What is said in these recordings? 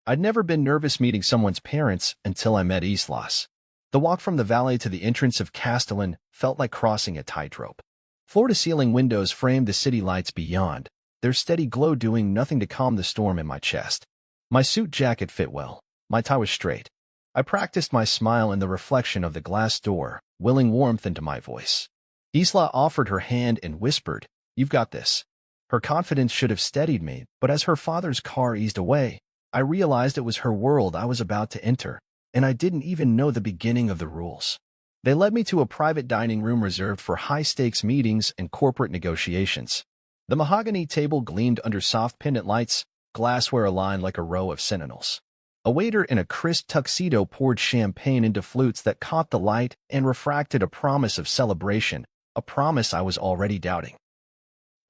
I'd never been nervous meeting someone's parents until I met Islas. The walk from the valley to the entrance of Castellan felt like crossing a tightrope. Floor-to-ceiling windows framed the city lights beyond, their steady glow doing nothing to calm the storm in my chest. My suit jacket fit well. My tie was straight. I practiced my smile in the reflection of the glass door, willing warmth into my voice. Isla offered her hand and whispered, "You've got this." Her confidence should have steadied me, but as her father's car eased away, I realized it was her world I was about to enter, and I didn't even know the beginning of the rules. They led me to a private dining room reserved for high-stakes meetings and corporate negotiations. The mahogany table gleamed under soft pendant lights, glassware aligned like a row of sentinels. A waiter in a crisp tuxedo poured champagne into flutes that caught the light and refracted a promise of celebration, a promise I was already doubting.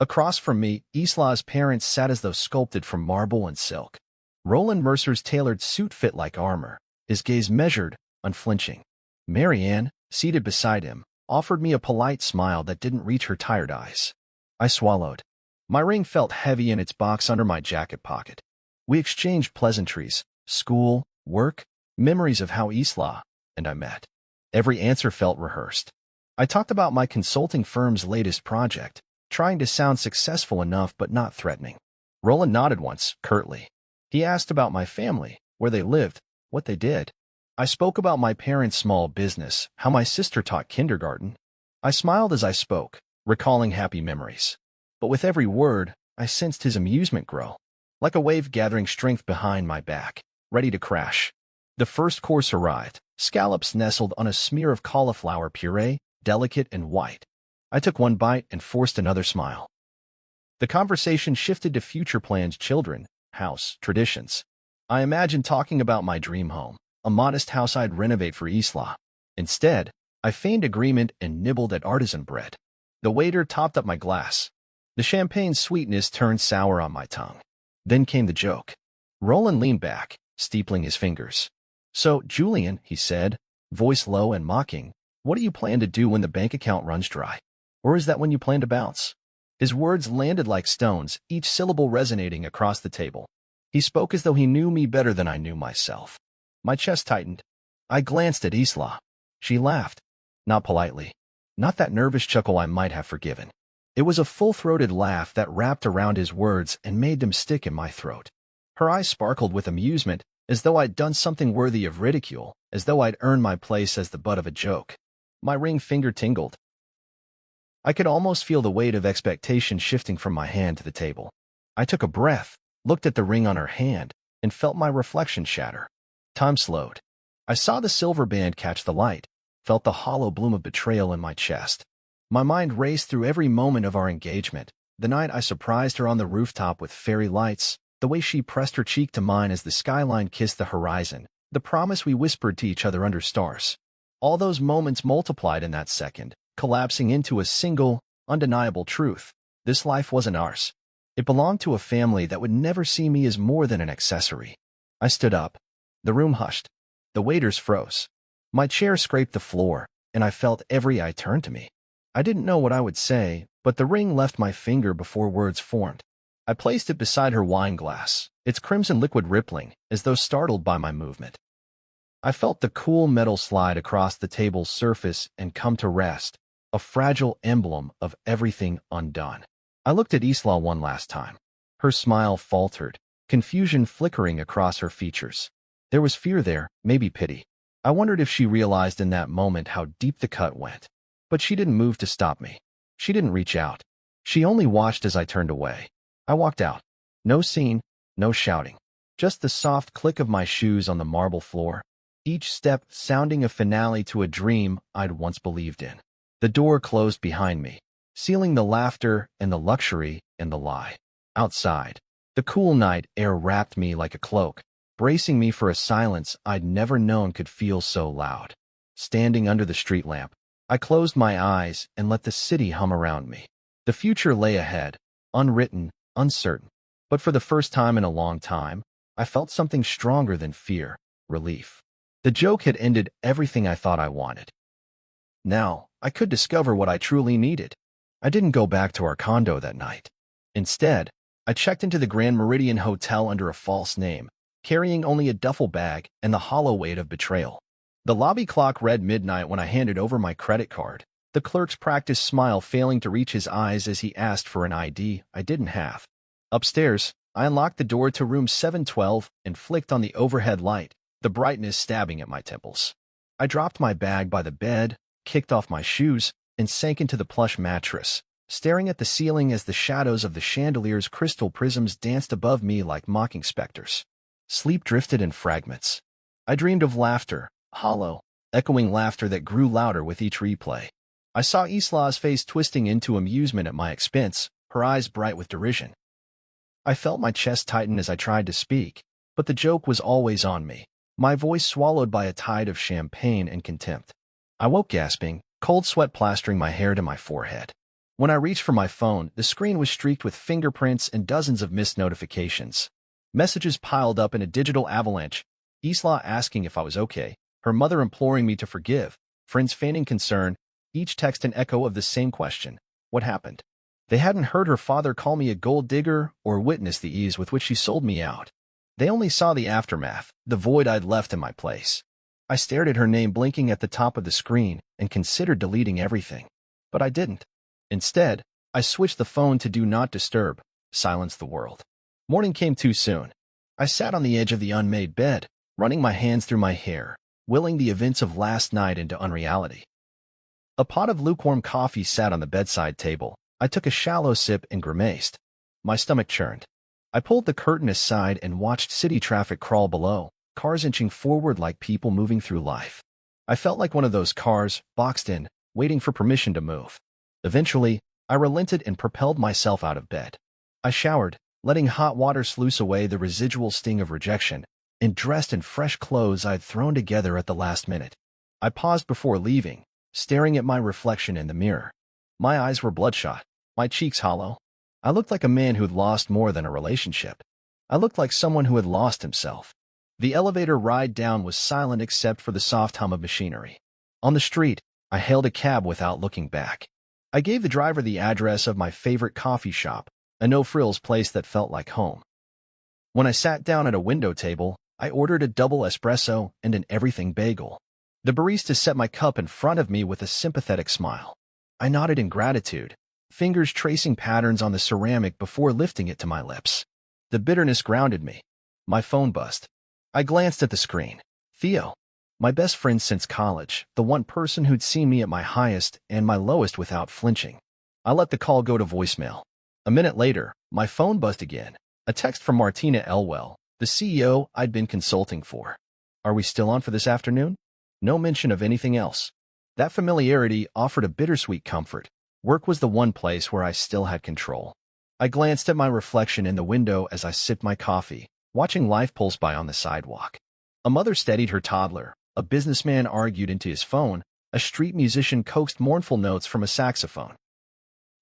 Across from me, Isla's parents sat as though sculpted from marble and silk. Roland Mercer's tailored suit fit like armor, his gaze measured, unflinching. Marianne, seated beside him, offered me a polite smile that didn't reach her tired eyes. I swallowed. My ring felt heavy in its box under my jacket pocket. We exchanged pleasantries, school, work, memories of how Isla and I met. Every answer felt rehearsed. I talked about my consulting firm's latest project, trying to sound successful enough but not threatening. Roland nodded once, curtly. He asked about my family, where they lived, what they did. I spoke about my parents' small business, how my sister taught kindergarten. I smiled as I spoke, recalling happy memories. But with every word, I sensed his amusement grow, like a wave gathering strength behind my back, ready to crash. The first course arrived, scallops nestled on a smear of cauliflower puree, delicate and white. I took one bite and forced another smile. The conversation shifted to future plans: children, house, traditions. I imagined talking about my dream home, a modest house I'd renovate for Isla. Instead, I feigned agreement and nibbled at artisan bread. The waiter topped up my glass. The champagne's sweetness turned sour on my tongue. Then came the joke. Roland leaned back, steepling his fingers. "So, Julian," he said, voice low and mocking, "what do you plan to do when the bank account runs dry? Or is that when you plan to bounce?" His words landed like stones, each syllable resonating across the table. He spoke as though he knew me better than I knew myself. My chest tightened. I glanced at Isla. She laughed. Not politely. Not that nervous chuckle I might have forgiven. It was a full-throated laugh that wrapped around his words and made them stick in my throat. Her eyes sparkled with amusement, as though I'd done something worthy of ridicule, as though I'd earned my place as the butt of a joke. My ring finger tingled. I could almost feel the weight of expectation shifting from my hand to the table. I took a breath, looked at the ring on her hand, and felt my reflection shatter. Time slowed. I saw the silver band catch the light, felt the hollow bloom of betrayal in my chest. My mind raced through every moment of our engagement, the night I surprised her on the rooftop with fairy lights, the way she pressed her cheek to mine as the skyline kissed the horizon, the promise we whispered to each other under stars. All those moments multiplied in that second, collapsing into a single, undeniable truth. This life wasn't ours. It belonged to a family that would never see me as more than an accessory. I stood up. The room hushed. The waiters froze. My chair scraped the floor, and I felt every eye turn to me. I didn't know what I would say, but the ring left my finger before words formed. I placed it beside her wine glass, its crimson liquid rippling, as though startled by my movement. I felt the cool metal slide across the table's surface and come to rest, a fragile emblem of everything undone. I looked at Isla one last time. Her smile faltered, confusion flickering across her features. There was fear there, maybe pity. I wondered if she realized in that moment how deep the cut went. But she didn't move to stop me. She didn't reach out. She only watched as I turned away. I walked out. No scene, no shouting. Just the soft click of my shoes on the marble floor, each step sounding a finale to a dream I'd once believed in. The door closed behind me, sealing the laughter and the luxury and the lie. Outside, the cool night air wrapped me like a cloak, bracing me for a silence I'd never known could feel so loud. Standing under the street lamp, I closed my eyes and let the city hum around me. The future lay ahead, unwritten, uncertain. But for the first time in a long time, I felt something stronger than fear, relief. The joke had ended everything I thought I wanted. Now, I could discover what I truly needed. I didn't go back to our condo that night. Instead, I checked into the Grand Meridian Hotel under a false name, carrying only a duffel bag and the hollow weight of betrayal. The lobby clock read midnight when I handed over my credit card, the clerk's practiced smile failing to reach his eyes as he asked for an ID I didn't have. Upstairs, I unlocked the door to room 712 and flicked on the overhead light, the brightness stabbing at my temples. I dropped my bag by the bed, kicked off my shoes, and sank into the plush mattress, staring at the ceiling as the shadows of the chandelier's crystal prisms danced above me like mocking specters. Sleep drifted in fragments. I dreamed of laughter, hollow, echoing laughter that grew louder with each replay. I saw Isla's face twisting into amusement at my expense, her eyes bright with derision. I felt my chest tighten as I tried to speak, but the joke was always on me, my voice swallowed by a tide of champagne and contempt. I woke gasping, cold sweat plastering my hair to my forehead. When I reached for my phone, the screen was streaked with fingerprints and dozens of missed notifications. Messages piled up in a digital avalanche, Isla asking if I was okay, her mother imploring me to forgive, friends feigning concern, each text an echo of the same question: what happened? They hadn't heard her father call me a gold digger or witnessed the ease with which she sold me out. They only saw the aftermath, the void I'd left in my place. I stared at her name blinking at the top of the screen and considered deleting everything. But I didn't. Instead, I switched the phone to Do Not Disturb, silence the world. Morning came too soon. I sat on the edge of the unmade bed, running my hands through my hair, willing the events of last night into unreality. A pot of lukewarm coffee sat on the bedside table. I took a shallow sip and grimaced. My stomach churned. I pulled the curtain aside and watched city traffic crawl below, cars inching forward like people moving through life. I felt like one of those cars, boxed in, waiting for permission to move. Eventually, I relented and propelled myself out of bed. I showered, letting hot water sluice away the residual sting of rejection, and dressed in fresh clothes I'd thrown together at the last minute. I paused before leaving, staring at my reflection in the mirror. My eyes were bloodshot, my cheeks hollow. I looked like a man who'd lost more than a relationship. I looked like someone who had lost himself. The elevator ride down was silent except for the soft hum of machinery. On the street, I hailed a cab without looking back. I gave the driver the address of my favorite coffee shop, a no-frills place that felt like home. When I sat down at a window table, I ordered a double espresso and an everything bagel. The barista set my cup in front of me with a sympathetic smile. I nodded in gratitude, fingers tracing patterns on the ceramic before lifting it to my lips. The bitterness grounded me. My phone buzzed. I glanced at the screen. Theo, my best friend since college, the one person who'd seen me at my highest and my lowest without flinching. I let the call go to voicemail. A minute later, my phone buzzed again. A text from Martina Elwell, the CEO I'd been consulting for. Are we still on for this afternoon? No mention of anything else. That familiarity offered a bittersweet comfort. Work was the one place where I still had control. I glanced at my reflection in the window as I sipped my coffee, watching life pulse by on the sidewalk. A mother steadied her toddler, a businessman argued into his phone, a street musician coaxed mournful notes from a saxophone.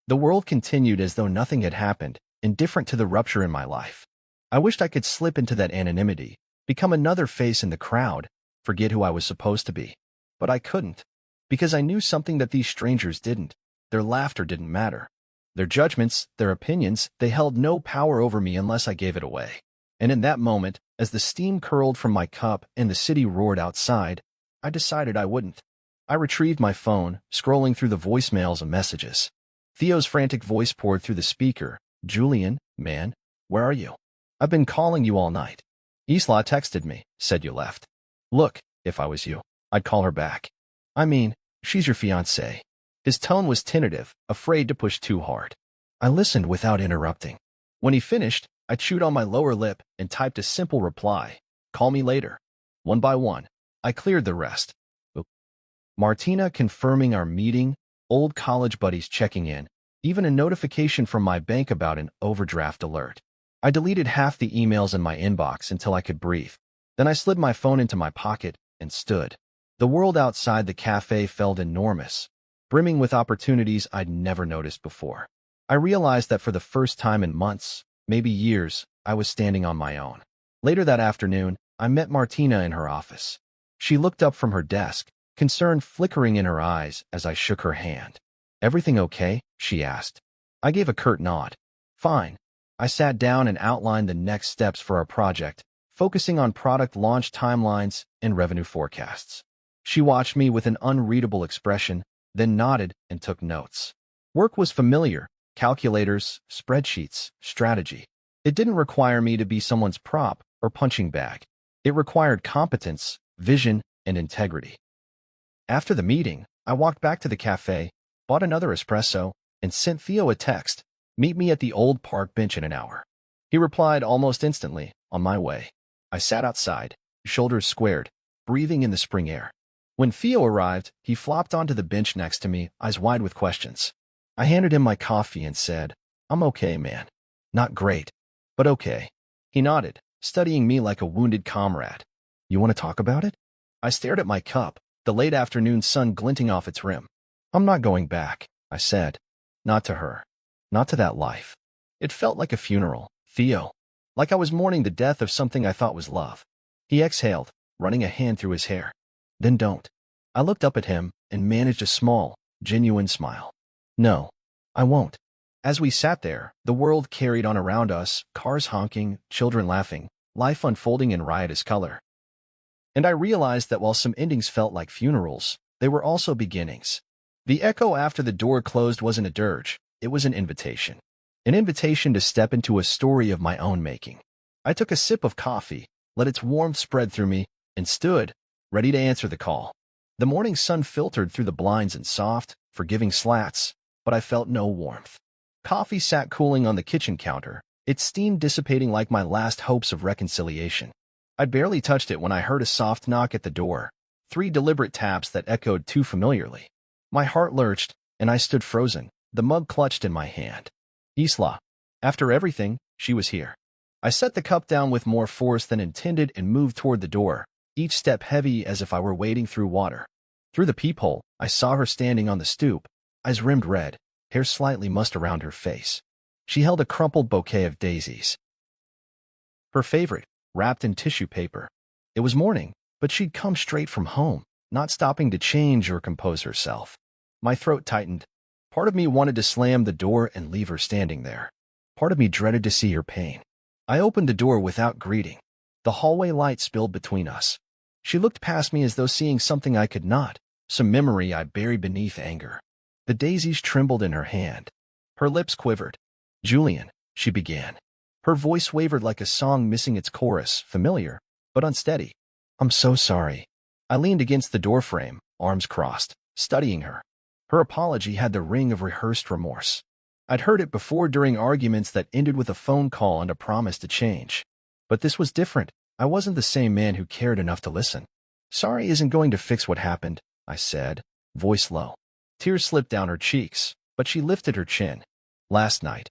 The world continued as though nothing had happened, indifferent to the rupture in my life. I wished I could slip into that anonymity, become another face in the crowd, forget who I was supposed to be. But I couldn't, because I knew something that these strangers didn't. Their laughter didn't matter. Their judgments, their opinions, they held no power over me unless I gave it away. And in that moment, as the steam curled from my cup and the city roared outside, I decided I wouldn't. I retrieved my phone, scrolling through the voicemails and messages. Theo's frantic voice poured through the speaker. Julian, man, where are you? I've been calling you all night. Isla texted me, said you left. Look, if I was you, I'd call her back. I mean, she's your fiancée. His tone was tentative, afraid to push too hard. I listened without interrupting. When he finished, I chewed on my lower lip and typed a simple reply. Call me later. One by one, I cleared the rest. Martina confirming our meeting, old college buddies checking in, even a notification from my bank about an overdraft alert. I deleted half the emails in my inbox until I could breathe. Then I slid my phone into my pocket and stood. The world outside the cafe felt enormous, brimming with opportunities I'd never noticed before. I realized that for the first time in months, maybe years, I was standing on my own. Later that afternoon, I met Martina in her office. She looked up from her desk, concern flickering in her eyes as I shook her hand. Everything okay? She asked. I gave a curt nod. Fine. I sat down and outlined the next steps for our project, focusing on product launch timelines and revenue forecasts. She watched me with an unreadable expression, then nodded and took notes. Work was familiar: calculators, spreadsheets, strategy. It didn't require me to be someone's prop or punching bag. It required competence, vision, and integrity. After the meeting, I walked back to the cafe, bought another espresso, and sent Theo a text: "Meet me at the old park bench in an hour." He replied almost instantly: "On my way." I sat outside, shoulders squared, breathing in the spring air. When Theo arrived, he flopped onto the bench next to me, eyes wide with questions. I handed him my coffee and said, "I'm okay, man. Not great, but okay." He nodded, studying me like a wounded comrade. "You want to talk about it?" I stared at my cup, the late afternoon sun glinting off its rim. "I'm not going back," I said. "Not to her. Not to that life." It felt like a funeral, Theo. Like I was mourning the death of something I thought was love. He exhaled, running a hand through his hair. "Then don't." I looked up at him and managed a small, genuine smile. "No, I won't." As we sat there, the world carried on around us, cars honking, children laughing, life unfolding in riotous color. And I realized that while some endings felt like funerals, they were also beginnings. The echo after the door closed wasn't a dirge, it was an invitation. An invitation to step into a story of my own making. I took a sip of coffee, let its warmth spread through me, and stood, ready to answer the call. The morning sun filtered through the blinds in soft, forgiving slats, but I felt no warmth. Coffee sat cooling on the kitchen counter, its steam dissipating like my last hopes of reconciliation. I'd barely touched it when I heard a soft knock at the door, 3 deliberate taps that echoed too familiarly. My heart lurched, and I stood frozen, the mug clutched in my hand. Isla. After everything, she was here. I set the cup down with more force than intended and moved toward the door, each step heavy as if I were wading through water. Through the peephole, I saw her standing on the stoop, eyes rimmed red, hair slightly mussed around her face. She held a crumpled bouquet of daisies. Her favorite, wrapped in tissue paper. It was morning, but she'd come straight from home, not stopping to change or compose herself. My throat tightened. Part of me wanted to slam the door and leave her standing there. Part of me dreaded to see her pain. I opened the door without greeting. The hallway light spilled between us. She looked past me as though seeing something I could not, some memory I buried beneath anger. The daisies trembled in her hand. Her lips quivered. "Julian," she began. Her voice wavered like a song missing its chorus, familiar, but unsteady. "I'm so sorry." I leaned against the doorframe, arms crossed, studying her. Her apology had the ring of rehearsed remorse. I'd heard it before during arguments that ended with a phone call and a promise to change. But this was different. I wasn't the same man who cared enough to listen. "Sorry isn't going to fix what happened," I said, voice low. Tears slipped down her cheeks, but she lifted her chin. "Last night."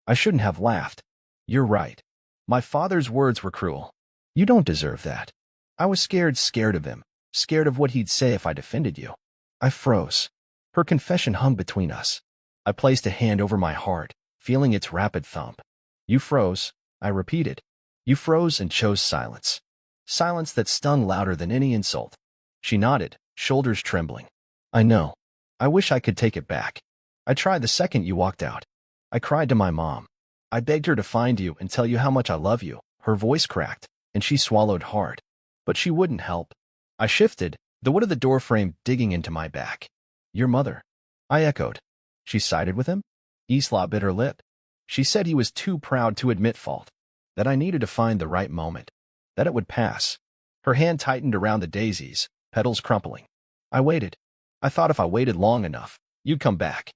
I shouldn't have laughed. "You're right. My father's words were cruel. You don't deserve that." I was scared of him, scared of what he'd say if I defended you. I froze. Her confession hung between us. I placed a hand over my heart, feeling its rapid thump. "You froze," I repeated. "You froze and chose silence." Silence that stung louder than any insult. She nodded, shoulders trembling. "I know. I wish I could take it back. I tried the second you walked out. I cried to my mom. I begged her to find you and tell you how much I love you." Her voice cracked, and she swallowed hard. But she wouldn't help. I shifted, the wood of the doorframe digging into my back. "Your mother," I echoed. "She sided with him?" Isla bit her lip. She said he was too proud to admit fault, that I needed to find the right moment, that it would pass. Her hand tightened around the daisies, petals crumpling. I waited. I thought if I waited long enough, you'd come back.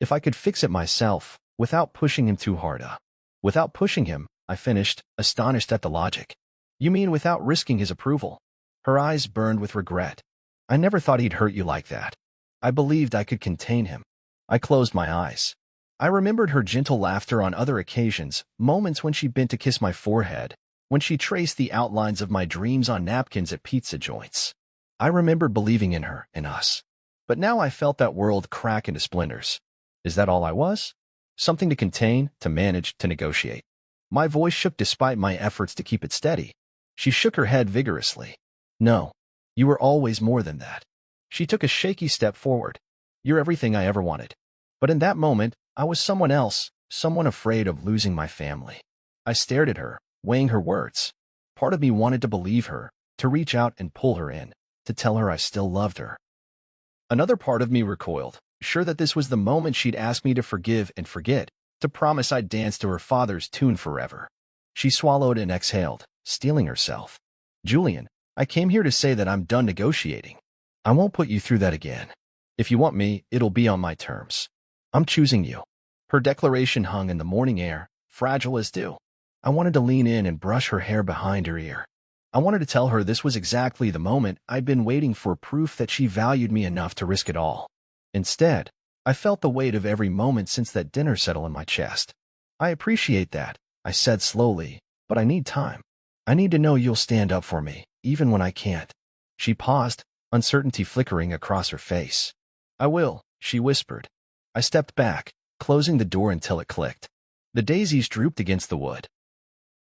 If I could fix it myself, without pushing him too hard. Without pushing him, I finished, astonished at the logic. "You mean without risking his approval?" Her eyes burned with regret. "I never thought he'd hurt you like that. I believed I could contain him." I closed my eyes. I remembered her gentle laughter on other occasions, moments when she bent to kiss my forehead, when she traced the outlines of my dreams on napkins at pizza joints. I remembered believing in her, in us. But now I felt that world crack into splinters. Is that all I was? Something to contain, to manage, to negotiate. My voice shook despite my efforts to keep it steady. She shook her head vigorously. "No, you were always more than that." She took a shaky step forward. "You're everything I ever wanted." But in that moment, I was someone else, someone afraid of losing my family. I stared at her, weighing her words. Part of me wanted to believe her, to reach out and pull her in, to tell her I still loved her. Another part of me recoiled, sure that this was the moment she'd ask me to forgive and forget, to promise I'd dance to her father's tune forever. She swallowed and exhaled, steeling herself. Julian, I came here to say that I'm done negotiating. I won't put you through that again. If you want me, it'll be on my terms. I'm choosing you. Her declaration hung in the morning air, fragile as dew. I wanted to lean in and brush her hair behind her ear. I wanted to tell her this was exactly the moment I'd been waiting for, proof that she valued me enough to risk it all. Instead, I felt the weight of every moment since that dinner settle in my chest. I appreciate that, I said slowly, but I need time. I need to know you'll stand up for me, even when I can't. She paused, uncertainty flickering across her face. I will, she whispered. I stepped back, closing the door until it clicked. The daisies drooped against the wood.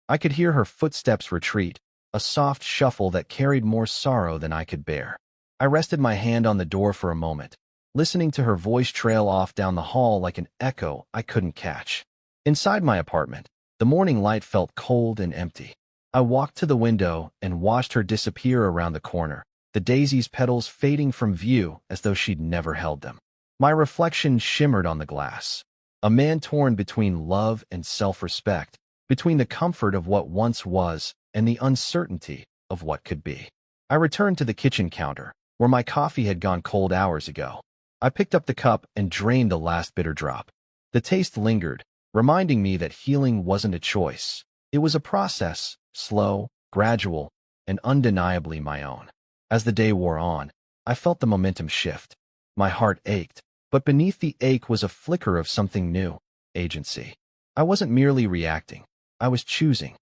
I could hear her footsteps retreat, a soft shuffle that carried more sorrow than I could bear. I rested my hand on the door for a moment, listening to her voice trail off down the hall like an echo I couldn't catch. Inside my apartment, the morning light felt cold and empty. I walked to the window and watched her disappear around the corner, the daisy's petals fading from view as though she'd never held them. My reflection shimmered on the glass. A man torn between love and self-respect, between the comfort of what once was and the uncertainty of what could be. I returned to the kitchen counter, where my coffee had gone cold hours ago. I picked up the cup and drained the last bitter drop. The taste lingered, reminding me that healing wasn't a choice. It was a process, slow, gradual, and undeniably my own. As the day wore on, I felt the momentum shift. My heart ached, but beneath the ache was a flicker of something new, agency. I wasn't merely reacting. I was choosing.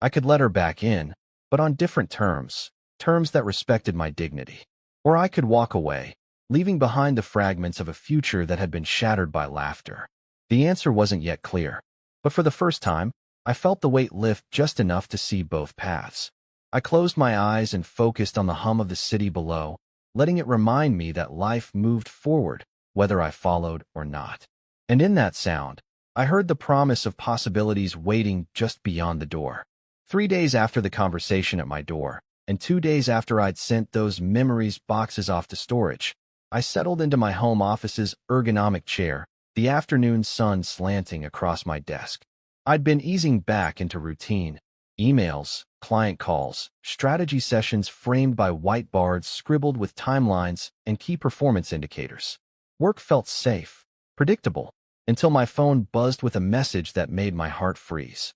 I could let her back in, but on different terms, terms that respected my dignity. Or I could walk away, leaving behind the fragments of a future that had been shattered by laughter. The answer wasn't yet clear, but for the first time, I felt the weight lift just enough to see both paths. I closed my eyes and focused on the hum of the city below, letting it remind me that life moved forward, whether I followed or not. And in that sound, I heard the promise of possibilities waiting just beyond the door. 3 days after the conversation at my door, and 2 days after I'd sent those memories boxes off to storage, I settled into my home office's ergonomic chair, the afternoon sun slanting across my desk. I'd been easing back into routine. Emails, client calls, strategy sessions framed by whiteboards scribbled with timelines and key performance indicators. Work felt safe, predictable, until my phone buzzed with a message that made my heart freeze.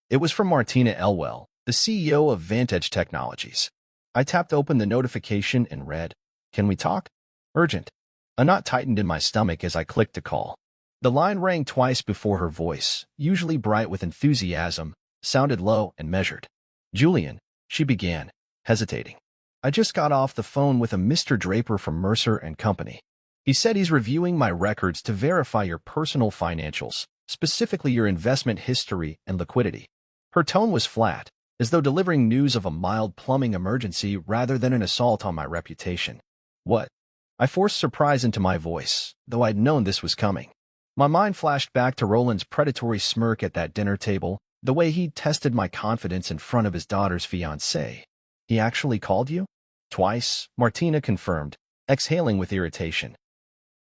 It was from Martina Elwell, the CEO of Vantage Technologies. I tapped open the notification and read, "Can we talk? Urgent." A knot tightened in my stomach as I clicked to call. The line rang twice before her voice, usually bright with enthusiasm, sounded low and measured. "Julian," she began, hesitating. "I just got off the phone with a Mr. Draper from Mercer and Company. He said he's reviewing my records to verify your personal financials, specifically your investment history and liquidity." Her tone was flat, as though delivering news of a mild plumbing emergency rather than an assault on my reputation. "What?" I forced surprise into my voice, though I'd known this was coming. My mind flashed back to Roland's predatory smirk at that dinner table, the way he'd tested my confidence in front of his daughter's fiancée. "He actually called you?" "Twice," Martina confirmed, exhaling with irritation.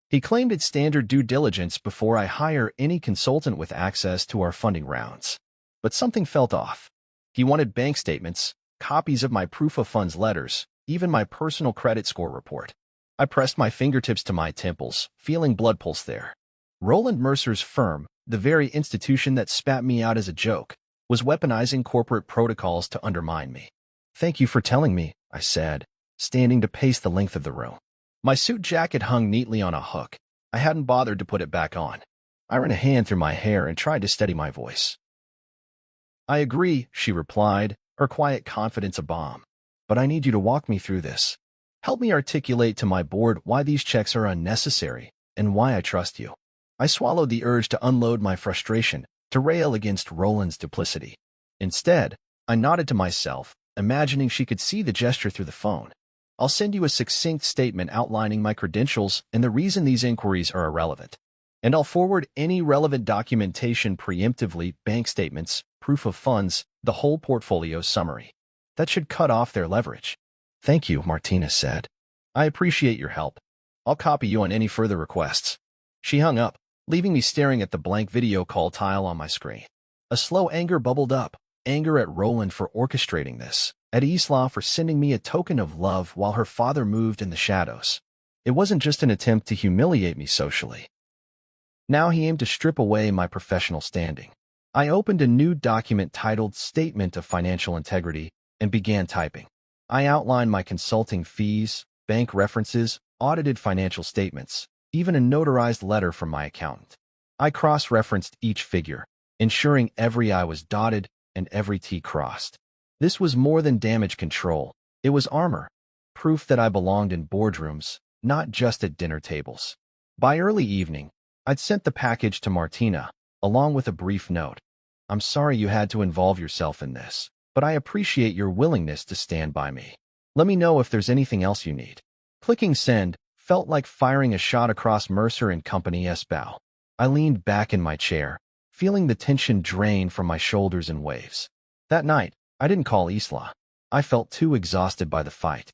"He claimed it's standard due diligence before I hire any consultant with access to our funding rounds. But something felt off. He wanted bank statements, copies of my proof of funds letters, even my personal credit score report." I pressed my fingertips to my temples, feeling blood pulse there. Roland Mercer's firm, the very institution that spat me out as a joke, was weaponizing corporate protocols to undermine me. "Thank you for telling me," I said, standing to pace the length of the room. My suit jacket hung neatly on a hook. I hadn't bothered to put it back on. I ran a hand through my hair and tried to steady my voice. "I agree," she replied, her quiet confidence a bomb. "But I need you to walk me through this. Help me articulate to my board why these checks are unnecessary and why I trust you." I swallowed the urge to unload my frustration, to rail against Roland's duplicity. Instead, I nodded to myself, imagining she could see the gesture through the phone. "I'll send you a succinct statement outlining my credentials and the reason these inquiries are irrelevant. And I'll forward any relevant documentation preemptively, bank statements, proof of funds, the whole portfolio summary. That should cut off their leverage. Thank you, Martina said. I appreciate your help. I'll copy you on any further requests. She hung up, leaving me staring at the blank video call tile on my screen. A slow anger bubbled up, anger at Roland for orchestrating this, at Isla for sending me a token of love while her father moved in the shadows. It wasn't just an attempt to humiliate me socially. Now he aimed to strip away my professional standing. I opened a new document titled Statement of Financial Integrity and began typing. I outlined my consulting fees, bank references, audited financial statements, even a notarized letter from my accountant. I cross-referenced each figure, ensuring every I was dotted and every T crossed. This was more than damage control. It was armor, proof that I belonged in boardrooms, not just at dinner tables. By early evening, I'd sent the package to Martina, along with a brief note. I'm sorry you had to involve yourself in this, but I appreciate your willingness to stand by me. Let me know if there's anything else you need. Clicking send felt like firing a shot across Mercer and Company's bow. I leaned back in my chair, feeling the tension drain from my shoulders in waves. That night, I didn't call Isla. I felt too exhausted by the fight.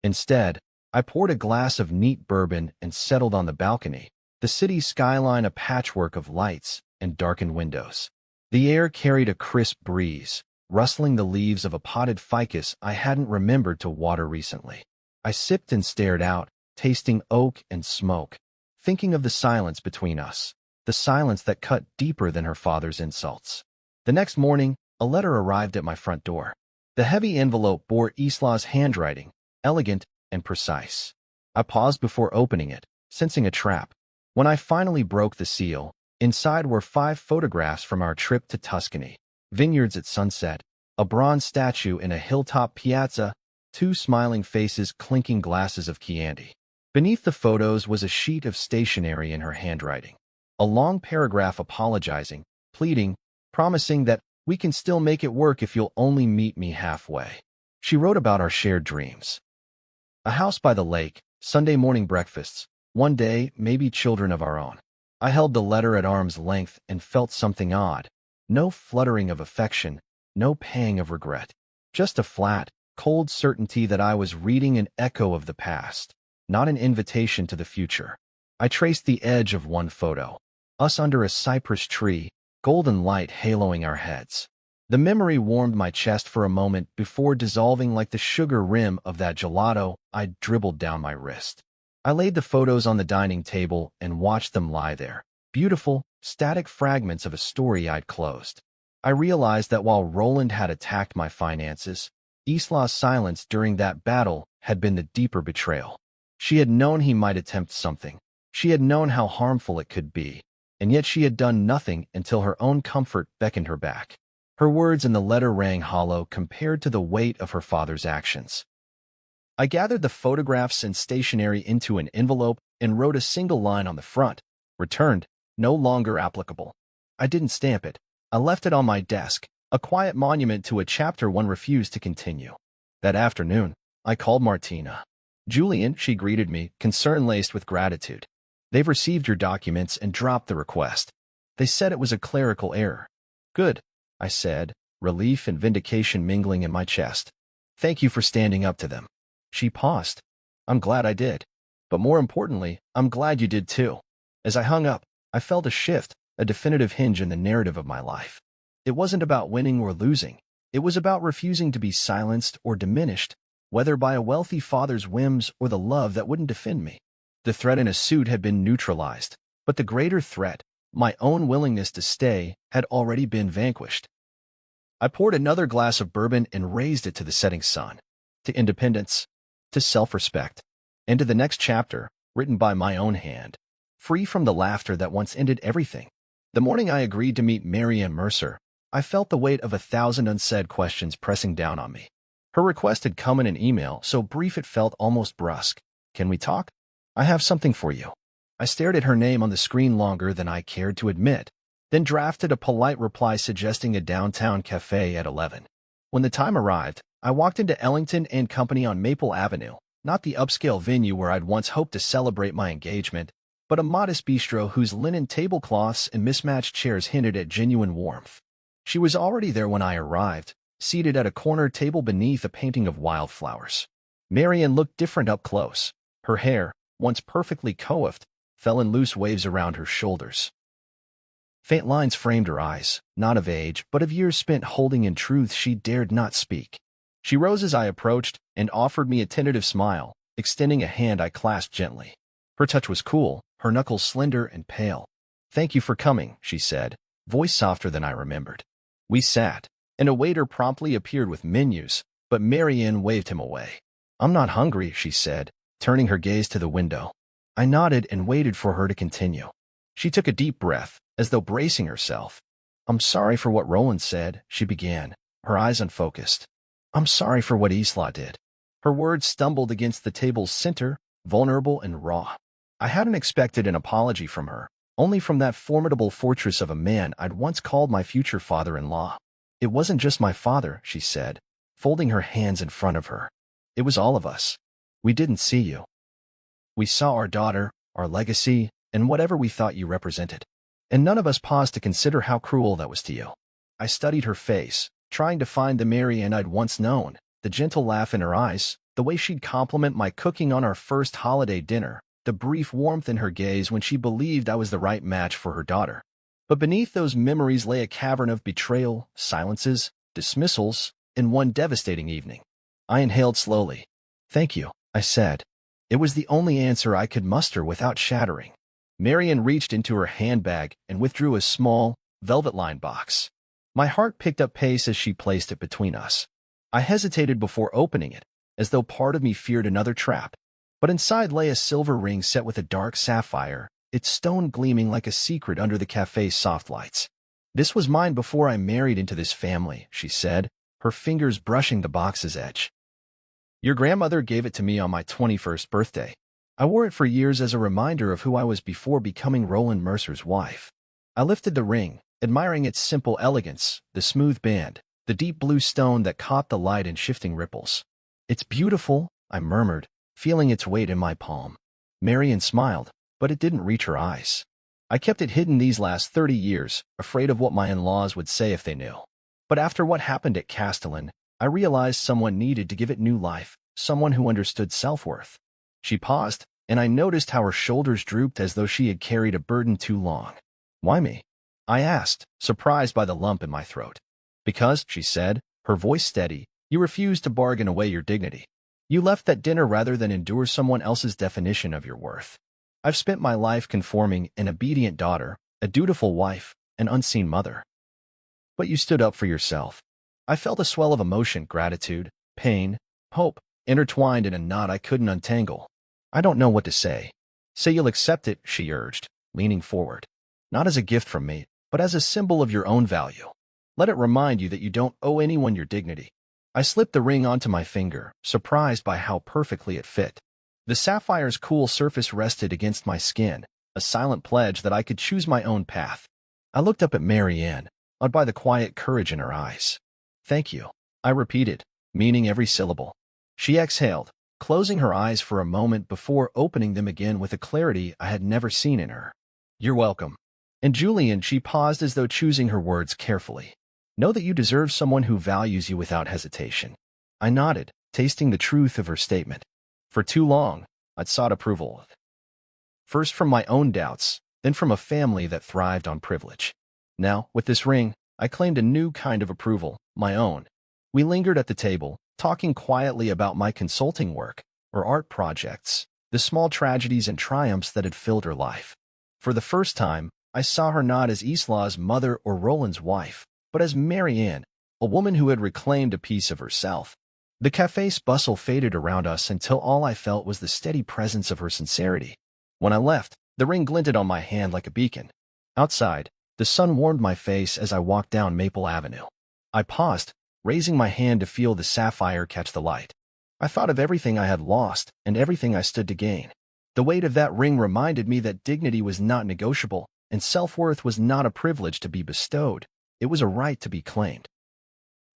Instead, I poured a glass of neat bourbon and settled on the balcony, the city's skyline a patchwork of lights and darkened windows. The air carried a crisp breeze, rustling the leaves of a potted ficus I hadn't remembered to water recently. I sipped and stared out, tasting oak and smoke, thinking of the silence between us, the silence that cut deeper than her father's insults. The next morning, a letter arrived at my front door. The heavy envelope bore Isla's handwriting, elegant and precise. I paused before opening it, sensing a trap. When I finally broke the seal, inside were 5 photographs from our trip to Tuscany, vineyards at sunset, a bronze statue in a hilltop piazza, 2 smiling faces clinking glasses of Chianti. Beneath the photos was a sheet of stationery in her handwriting, a long paragraph apologizing, pleading, promising that we can still make it work if you'll only meet me halfway. She wrote about our shared dreams. A house by the lake, Sunday morning breakfasts, one day, maybe children of our own. I held the letter at arm's length and felt something odd. No fluttering of affection, no pang of regret. Just a flat, cold certainty that I was reading an echo of the past, not an invitation to the future. I traced the edge of one photo. Us under a cypress tree, golden light haloing our heads. The memory warmed my chest for a moment before dissolving like the sugar rim of that gelato I'd dribbled down my wrist. I laid the photos on the dining table and watched them lie there, beautiful, static fragments of a story I'd closed. I realized that while Roland had attacked my finances, Isla's silence during that battle had been the deeper betrayal. She had known he might attempt something. She had known how harmful it could be, and yet she had done nothing until her own comfort beckoned her back. Her words in the letter rang hollow compared to the weight of her father's actions. I gathered the photographs and stationery into an envelope and wrote a single line on the front, returned, no longer applicable. I didn't stamp it. I left it on my desk, a quiet monument to a chapter one refused to continue. That afternoon, I called Martina. Julian, she greeted me, concern laced with gratitude. They've received your documents and dropped the request. They said it was a clerical error. Good, I said, relief and vindication mingling in my chest. Thank you for standing up to them. She paused. I'm glad I did. But more importantly, I'm glad you did too. As I hung up, I felt a shift, a definitive hinge in the narrative of my life. It wasn't about winning or losing. It was about refusing to be silenced or diminished, whether by a wealthy father's whims or the love that wouldn't defend me. The threat in a suit had been neutralized, but the greater threat, my own willingness to stay, had already been vanquished. I poured another glass of bourbon and raised it to the setting sun, to independence, to self-respect, and to the next chapter, written by my own hand, free from the laughter that once ended everything. The morning I agreed to meet Marianne Mercer, I felt the weight of 1,000 unsaid questions pressing down on me. Her request had come in an email, so brief it felt almost brusque. Can we talk? I have something for you. I stared at her name on the screen longer than I cared to admit, then drafted a polite reply suggesting a downtown cafe at 11. When the time arrived, I walked into Ellington and Company on Maple Avenue, not the upscale venue where I'd once hoped to celebrate my engagement, but a modest bistro whose linen tablecloths and mismatched chairs hinted at genuine warmth. She was already there when I arrived, seated at a corner table beneath a painting of wildflowers. Marianne looked different up close. Her hair, once perfectly coiffed, fell in loose waves around her shoulders. Faint lines framed her eyes, not of age, but of years spent holding in truths she dared not speak. She rose as I approached and offered me a tentative smile, extending a hand I clasped gently. Her touch was cool, her knuckles slender and pale. "Thank you for coming," she said, voice softer than I remembered. We sat, and a waiter promptly appeared with menus, but Marianne waved him away. "I'm not hungry," she said, turning her gaze to the window. I nodded and waited for her to continue. She took a deep breath, as though bracing herself. "I'm sorry for what Roland said," she began, her eyes unfocused. "I'm sorry for what Isla did." Her words stumbled against the table's center, vulnerable and raw. I hadn't expected an apology from her, only from that formidable fortress of a man I'd once called my future father-in-law. "It wasn't just my father," she said, folding her hands in front of her. "It was all of us. We didn't see you. We saw our daughter, our legacy, and whatever we thought you represented. And none of us paused to consider how cruel that was to you." I studied her face, trying to find the Marianne I'd once known, the gentle laugh in her eyes, the way she'd compliment my cooking on our first holiday dinner, the brief warmth in her gaze when she believed I was the right match for her daughter. But beneath those memories lay a cavern of betrayal, silences, dismissals, and one devastating evening. I inhaled slowly. "Thank you," I said. It was the only answer I could muster without shattering. Marianne reached into her handbag and withdrew a small, velvet-lined box. My heart picked up pace as she placed it between us. I hesitated before opening it, as though part of me feared another trap. But inside lay a silver ring set with a dark sapphire, its stone gleaming like a secret under the cafe's soft lights. "This was mine before I married into this family," she said, her fingers brushing the box's edge. "Your grandmother gave it to me on my 21st birthday. I wore it for years as a reminder of who I was before becoming Roland Mercer's wife." I lifted the ring, admiring its simple elegance, the smooth band, the deep blue stone that caught the light in shifting ripples. "It's beautiful," I murmured, feeling its weight in my palm. Marianne smiled, but it didn't reach her eyes. "I kept it hidden these last 30 years, afraid of what my in-laws would say if they knew. But after what happened at Castellan, I realized someone needed to give it new life, someone who understood self-worth." She paused, and I noticed how her shoulders drooped as though she had carried a burden too long. "Why me?" I asked, surprised by the lump in my throat. "Because," she said, her voice steady, "you refused to bargain away your dignity. You left that dinner rather than endure someone else's definition of your worth. I've spent my life conforming, an obedient daughter, a dutiful wife, an unseen mother. But you stood up for yourself." I felt a swell of emotion, gratitude, pain, hope, intertwined in a knot I couldn't untangle. "I don't know what to say." "Say you'll accept it," she urged, leaning forward. "Not as a gift from me, but as a symbol of your own value. Let it remind you that you don't owe anyone your dignity." I slipped the ring onto my finger, surprised by how perfectly it fit. The sapphire's cool surface rested against my skin, a silent pledge that I could choose my own path. I looked up at Marianne, awed by the quiet courage in her eyes. "Thank you," I repeated, meaning every syllable. She exhaled, closing her eyes for a moment before opening them again with a clarity I had never seen in her. "You're welcome. And Julian," she paused as though choosing her words carefully, "know that you deserve someone who values you without hesitation." I nodded, tasting the truth of her statement. For too long, I'd sought approval. First from my own doubts, then from a family that thrived on privilege. Now, with this ring, I claimed a new kind of approval, my own. We lingered at the table, talking quietly about my consulting work, or art projects, the small tragedies and triumphs that had filled her life. For the first time, I saw her not as Isla's mother or Roland's wife, but as Marianne, a woman who had reclaimed a piece of herself. The cafe's bustle faded around us until all I felt was the steady presence of her sincerity. When I left, the ring glinted on my hand like a beacon. Outside, the sun warmed my face as I walked down Maple Avenue. I paused, raising my hand to feel the sapphire catch the light. I thought of everything I had lost and everything I stood to gain. The weight of that ring reminded me that dignity was not negotiable, and self-worth was not a privilege to be bestowed. It was a right to be claimed.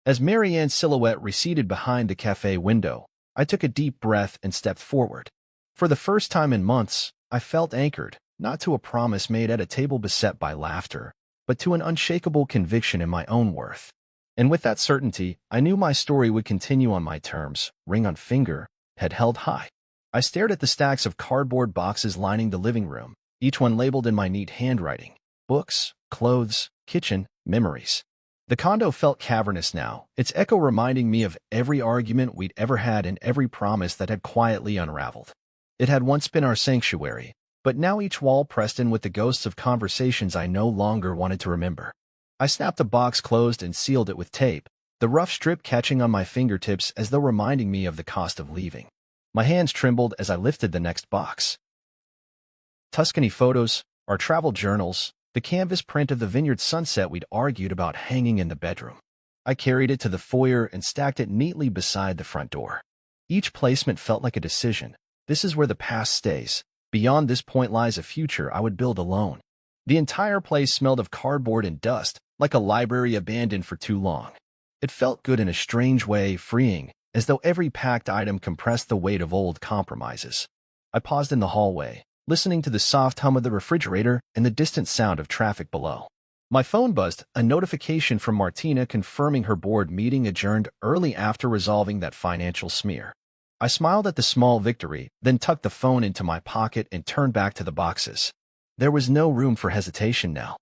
As Marianne's silhouette receded behind the cafe window, I took a deep breath and stepped forward. For the first time in months, I felt anchored, not to a promise made at a table beset by laughter, but to an unshakable conviction in my own worth. And with that certainty, I knew my story would continue on my terms, ring on finger, head held high. I stared at the stacks of cardboard boxes lining the living room, each one labeled in my neat handwriting. Books, clothes, kitchen, memories. The condo felt cavernous now, its echo reminding me of every argument we'd ever had and every promise that had quietly unraveled. It had once been our sanctuary, but now each wall pressed in with the ghosts of conversations I no longer wanted to remember. I snapped the box closed and sealed it with tape, the rough strip catching on my fingertips as though reminding me of the cost of leaving. My hands trembled as I lifted the next box. Tuscany photos, our travel journals, the canvas print of the vineyard sunset we'd argued about hanging in the bedroom. I carried it to the foyer and stacked it neatly beside the front door. Each placement felt like a decision. This is where the past stays. Beyond this point lies a future I would build alone. The entire place smelled of cardboard and dust, like a library abandoned for too long. It felt good in a strange way, freeing, as though every packed item compressed the weight of old compromises. I paused in the hallway, listening to the soft hum of the refrigerator and the distant sound of traffic below. My phone buzzed, a notification from Martina confirming her board meeting adjourned early after resolving that financial smear. I smiled at the small victory, then tucked the phone into my pocket and turned back to the boxes. There was no room for hesitation now.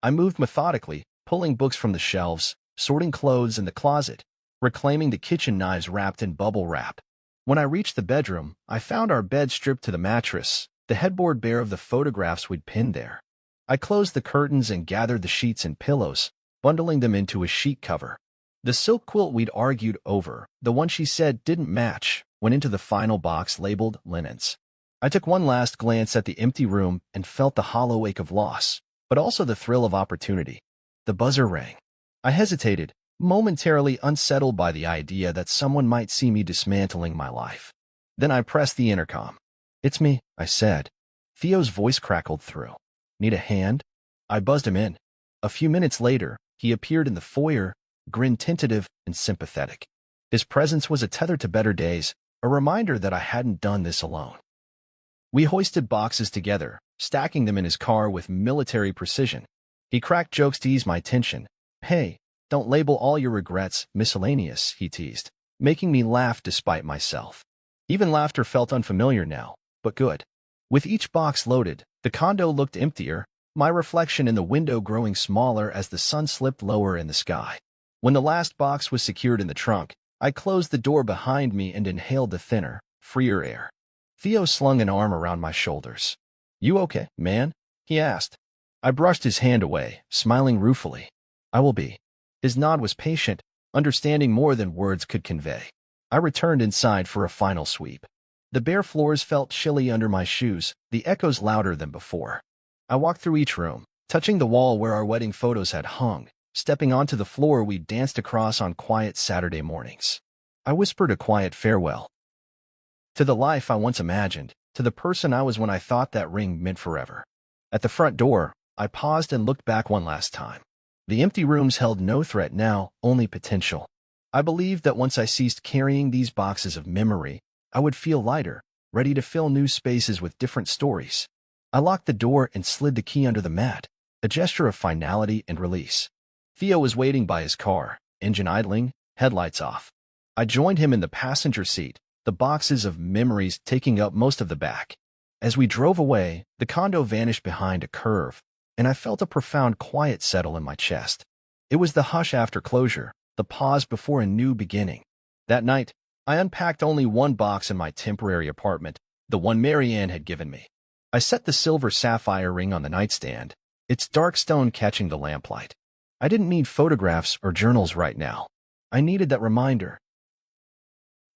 I moved methodically, pulling books from the shelves, sorting clothes in the closet, reclaiming the kitchen knives wrapped in bubble wrap. When I reached the bedroom, I found our bed stripped to the mattress, the headboard bare of the photographs we'd pinned there. I closed the curtains and gathered the sheets and pillows, bundling them into a sheet cover. The silk quilt we'd argued over, the one she said didn't match, went into the final box labeled linens. I took one last glance at the empty room and felt the hollow ache of loss, but also the thrill of opportunity. The buzzer rang. I hesitated, momentarily unsettled by the idea that someone might see me dismantling my life. Then I pressed the intercom. "It's me," I said. Theo's voice crackled through. "Need a hand?" I buzzed him in. A few minutes later, he appeared in the foyer, grin tentative and sympathetic. His presence was a tether to better days, a reminder that I hadn't done this alone. We hoisted boxes together, stacking them in his car with military precision. He cracked jokes to ease my tension. "Hey, don't label all your regrets miscellaneous," he teased, making me laugh despite myself. Even laughter felt unfamiliar now, but good. With each box loaded, the condo looked emptier, my reflection in the window growing smaller as the sun slipped lower in the sky. When the last box was secured in the trunk, I closed the door behind me and inhaled the thinner, freer air. Theo slung an arm around my shoulders. "You okay, man?" he asked. I brushed his hand away, smiling ruefully. "I will be." His nod was patient, understanding more than words could convey. I returned inside for a final sweep. The bare floors felt chilly under my shoes, the echoes louder than before. I walked through each room, touching the wall where our wedding photos had hung, stepping onto the floor we danced across on quiet Saturday mornings. I whispered a quiet farewell. To the life I once imagined, to the person I was when I thought that ring meant forever. At the front door, I paused and looked back one last time. The empty rooms held no threat now, only potential. I believed that once I ceased carrying these boxes of memory, I would feel lighter, ready to fill new spaces with different stories. I locked the door and slid the key under the mat, a gesture of finality and release. Theo was waiting by his car, engine idling, headlights off. I joined him in the passenger seat, the boxes of memories taking up most of the back. As we drove away, the condo vanished behind a curve, and I felt a profound quiet settle in my chest. It was the hush after closure, the pause before a new beginning. That night, I unpacked only one box in my temporary apartment, the one Marianne had given me. I set the silver sapphire ring on the nightstand, its dark stone catching the lamplight. I didn't need photographs or journals right now. I needed that reminder.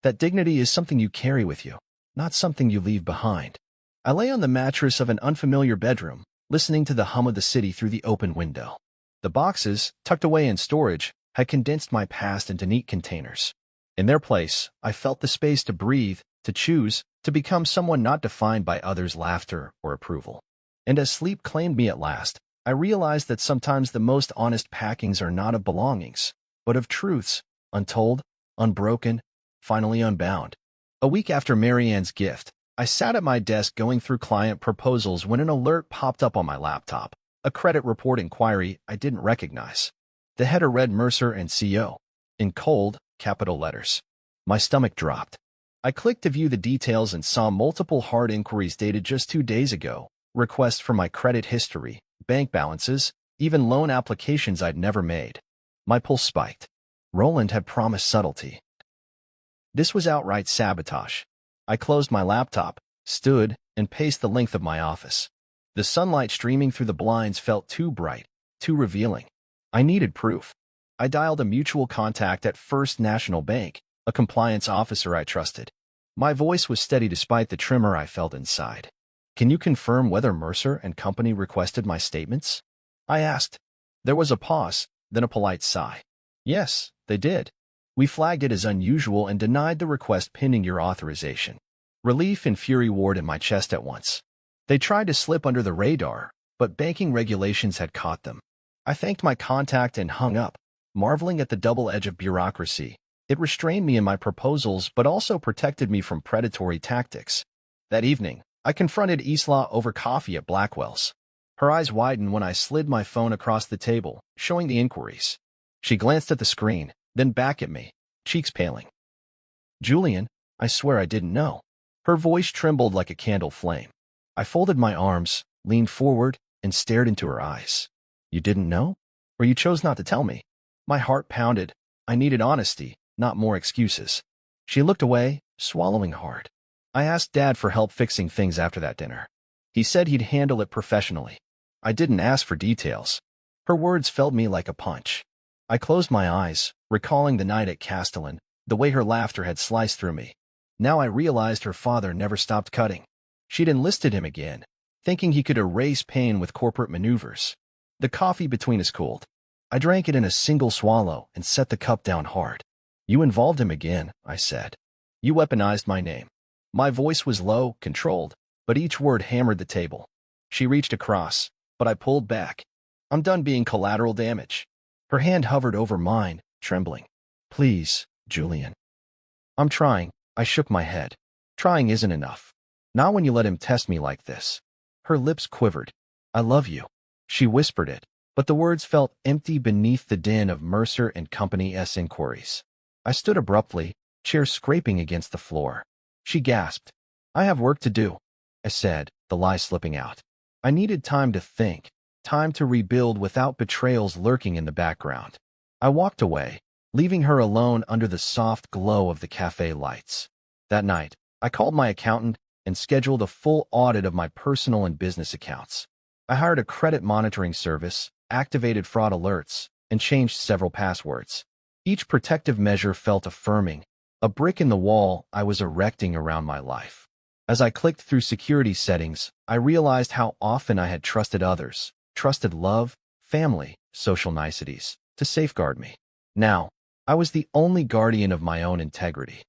That dignity is something you carry with you, not something you leave behind. I lay on the mattress of an unfamiliar bedroom, listening to the hum of the city through the open window. The boxes, tucked away in storage, had condensed my past into neat containers. In their place, I felt the space to breathe, to choose, to become someone not defined by others' laughter or approval. And as sleep claimed me at last, I realized that sometimes the most honest packings are not of belongings, but of truths, untold, unbroken, finally unbound. A week after Marianne's gift, I sat at my desk going through client proposals when an alert popped up on my laptop. A credit report inquiry I didn't recognize. The header read Mercer and CO. In cold, capital letters. My stomach dropped. I clicked to view the details and saw multiple hard inquiries dated just 2 days ago, requests for my credit history, bank balances, even loan applications I'd never made. My pulse spiked. Roland had promised subtlety. This was outright sabotage. I closed my laptop, stood, and paced the length of my office. The sunlight streaming through the blinds felt too bright, too revealing. I needed proof. I dialed a mutual contact at First National Bank, a compliance officer I trusted. My voice was steady despite the tremor I felt inside. "Can you confirm whether Mercer and Company requested my statements?" I asked. There was a pause, then a polite sigh. "Yes, they did. We flagged it as unusual and denied the request pending your authorization." Relief and fury warred in my chest at once. They tried to slip under the radar, but banking regulations had caught them. I thanked my contact and hung up, marveling at the double edge of bureaucracy. It restrained me in my proposals but also protected me from predatory tactics. That evening, I confronted Isla over coffee at Blackwell's. Her eyes widened when I slid my phone across the table, showing the inquiries. She glanced at the screen, then back at me, cheeks paling. "Julian, I swear I didn't know." Her voice trembled like a candle flame. I folded my arms, leaned forward, and stared into her eyes. "You didn't know? Or you chose not to tell me?" My heart pounded. I needed honesty, not more excuses. She looked away, swallowing hard. I asked Dad for help fixing things after that dinner. He said he'd handle it professionally. I didn't ask for details. Her words felled me like a punch. I closed my eyes, recalling the night at Castellan, the way her laughter had sliced through me. Now I realized her father never stopped cutting. She'd enlisted him again, thinking he could erase pain with corporate maneuvers. The coffee between us cooled. I drank it in a single swallow and set the cup down hard. "You involved him again," I said. "You weaponized my name." My voice was low, controlled, but each word hammered the table. She reached across, but I pulled back. "I'm done being collateral damage." Her hand hovered over mine, trembling. "Please, Julian." "I'm trying." I shook my head. "Trying isn't enough. Not when you let him test me like this." Her lips quivered. "I love you." She whispered it, but the words felt empty beneath the din of Mercer and Company's inquiries. I stood abruptly, chair scraping against the floor. She gasped. "I have work to do," I said, the lie slipping out. I needed time to think, time to rebuild without betrayals lurking in the background. I walked away, leaving her alone under the soft glow of the cafe lights. That night, I called my accountant and scheduled a full audit of my personal and business accounts. I hired a credit monitoring service, activated fraud alerts, and changed several passwords. Each protective measure felt affirming, a brick in the wall I was erecting around my life. As I clicked through security settings, I realized how often I had trusted others, trusted love, family, social niceties, to safeguard me. Now, I was the only guardian of my own integrity.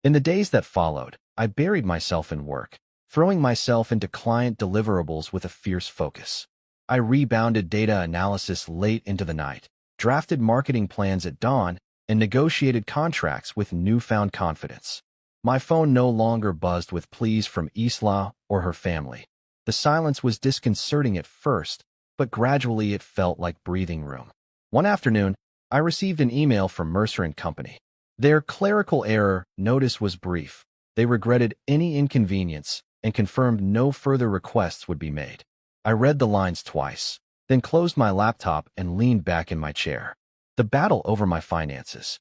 In the days that followed, I buried myself in work, throwing myself into client deliverables with a fierce focus. I rebounded data analysis late into the night, drafted marketing plans at dawn, and negotiated contracts with newfound confidence. My phone no longer buzzed with pleas from Isla or her family. The silence was disconcerting at first, but gradually it felt like breathing room. One afternoon, I received an email from Mercer and Company. Their clerical error notice was brief. They regretted any inconvenience and confirmed no further requests would be made. I read the lines twice, then closed my laptop and leaned back in my chair. The battle over my finances.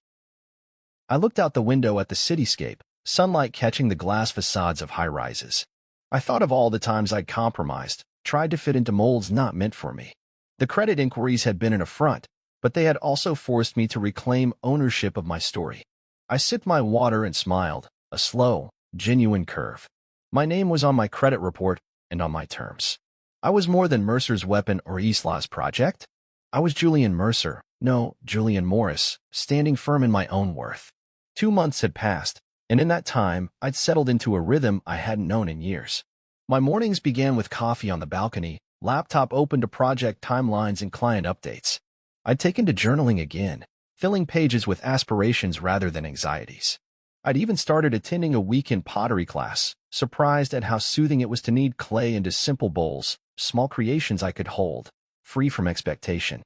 I looked out the window at the cityscape, sunlight catching the glass facades of high-rises. I thought of all the times I'd compromised, tried to fit into molds not meant for me. The credit inquiries had been an affront, but they had also forced me to reclaim ownership of my story. I sipped my water and smiled, a slow, genuine curve. My name was on my credit report and on my terms. I was more than Mercer's weapon or Isla's project. I was Julian Mercer, no, Julian Morris, standing firm in my own worth. 2 months had passed, and in that time, I'd settled into a rhythm I hadn't known in years. My mornings began with coffee on the balcony, laptop open to project timelines and client updates. I'd taken to journaling again, filling pages with aspirations rather than anxieties. I'd even started attending a weekend pottery class, surprised at how soothing it was to knead clay into simple bowls, small creations I could hold, free from expectation.